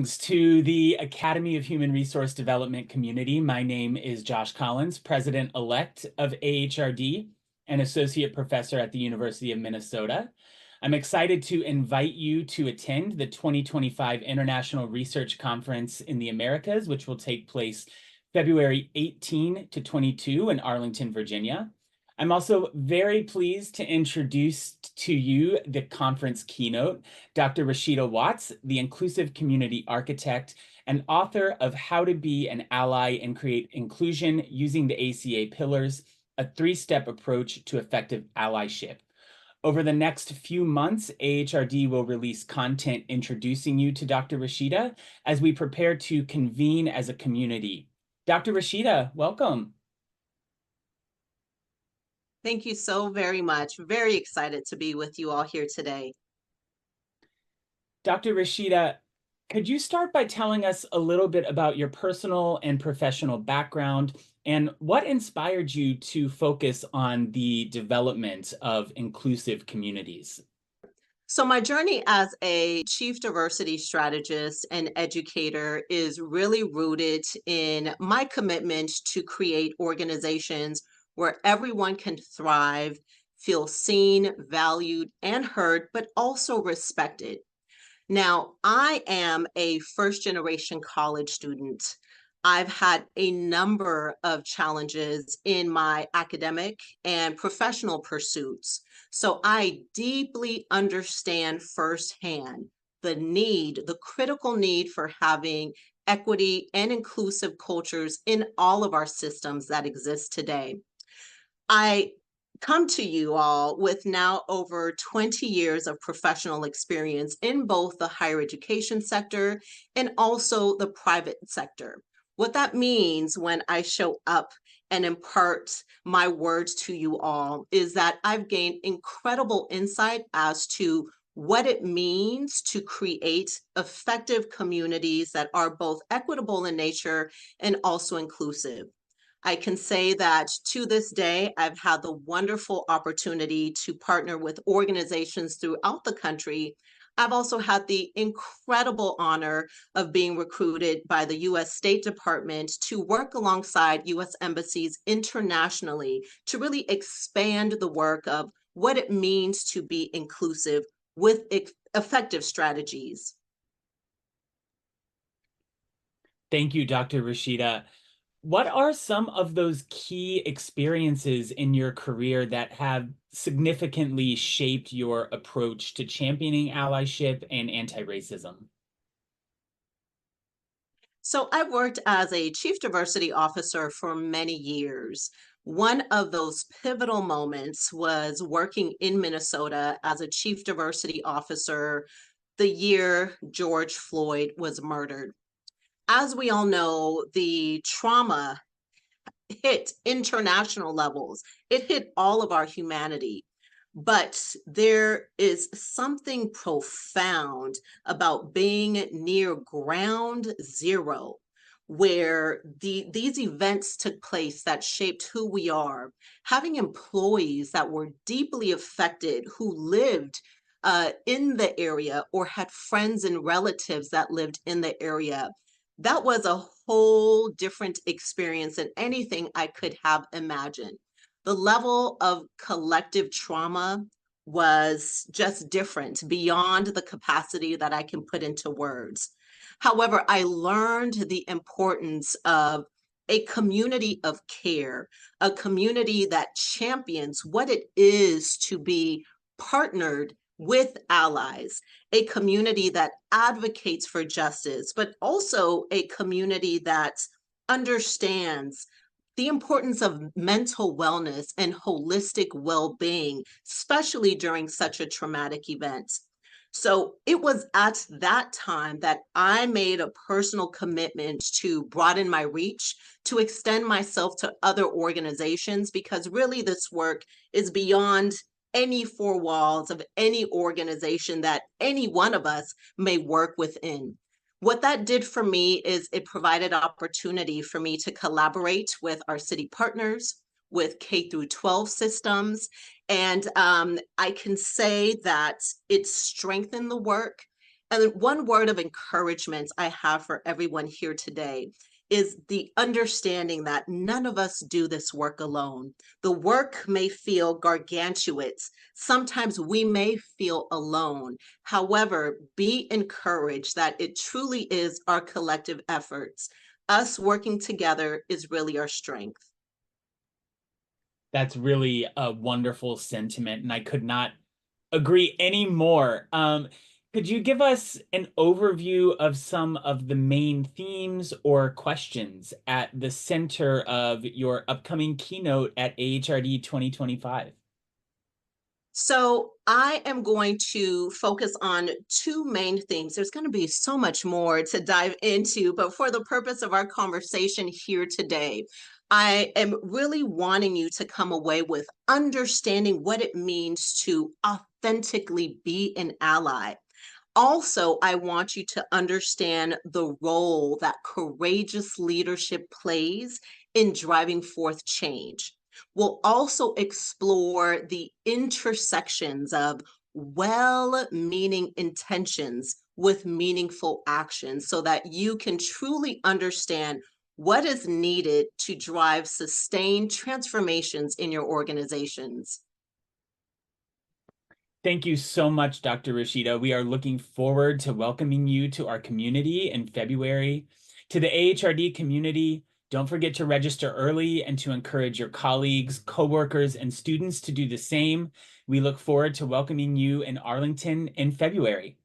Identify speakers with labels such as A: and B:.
A: Greetings to the Academy of Human Resource Development community. My name is Josh Collins, President-Elect of AHRD and Associate Professor at the University of Minnesota. I'm excited to invite you to attend the 2025 International Research Conference in the Americas, which will take place February 18 to 22 in Arlington, Virginia. I'm also very pleased to introduce to you the conference keynote, Dr. Rassheedah Watts, the inclusive community architect and author of How to Be an Ally and Create Inclusion Using the ACA Pillars, a three-step approach to effective allyship. Over the next few months, AHRD will release content introducing you to Dr. Rassheedah as we prepare to convene as a community. Dr. Rassheedah, welcome.
B: Thank you so very much. Very excited to be with you all here today.
A: Dr. Rassheedah, could you start by telling us a little bit about your personal and professional background and what inspired you to focus on the development of inclusive communities?
B: So my journey as a chief diversity strategist and educator is really rooted in my commitment to create organizations where everyone can thrive, feel seen, valued, and heard, but also respected. Now, I am a first-generation college student. I've had a number of challenges in my academic and professional pursuits. So I deeply understand firsthand the critical need for having equity and inclusive cultures in all of our systems that exist today. I come to you all with now over 20 years of professional experience in both the higher education sector and also the private sector. What that means when I show up and impart my words to you all is that I've gained incredible insight as to what it means to create effective communities that are both equitable in nature and also inclusive. I can say that to this day, I've had the wonderful opportunity to partner with organizations throughout the country. I've also had the incredible honor of being recruited by the U.S. State Department to work alongside U.S. embassies internationally to really expand the work of what it means to be inclusive with effective strategies.
A: Thank you, Dr. Rassheedah. What are some of those key experiences in your career that have significantly shaped your approach to championing allyship and anti-racism?
B: So I worked as a chief diversity officer for many years. One of those pivotal moments was working in Minnesota as a chief diversity officer the year George Floyd was murdered. As we all know, the trauma hit international levels. It hit all of our humanity. But there is something profound about being near ground zero, where these events took place that shaped who we are. Having employees that were deeply affected who lived in the area or had friends and relatives that lived in the area, that was a whole different experience than anything I could have imagined. The level of collective trauma was just different beyond the capacity that I can put into words. However, I learned the importance of a community of care, a community that champions what it is to be partnered with allies, a community that advocates for justice, but also a community that understands the importance of mental wellness and holistic well-being, especially during such a traumatic event. So it was at that time that I made a personal commitment to broaden my reach, to extend myself to other organizations, because really this work is beyond any four walls of any organization that any one of us may work within. What that did for me is it provided opportunity for me to collaborate with our city partners, with K through 12 systems. And I can say that it strengthened the work And one word of encouragement I have for everyone here today is the understanding that none of us do this work alone. The work may feel gargantuous. Sometimes we may feel alone. However, be encouraged that it truly is our collective efforts. Us working together is really our strength.
A: That's really a wonderful sentiment, and I could not agree any more. Could you give us an overview of some of the main themes or questions at the center of your upcoming keynote at AHRD 2025?
B: So I am going to focus on two main themes. There's going to be so much more to dive into, but for the purpose of our conversation here today, I am really wanting you to come away with understanding what it means to authentically be an ally. Also, I want you to understand the role that courageous leadership plays in driving forth change. We'll also explore the intersections of well meaning intentions with meaningful actions so that you can truly understand what is needed to drive sustained transformations in your organizations.
A: Thank you so much, Dr. Rassheedah. We are looking forward to welcoming you to our community in February. To the AHRD community, don't forget to register early and to encourage your colleagues, coworkers, and students to do the same. We look forward to welcoming you in Arlington in February.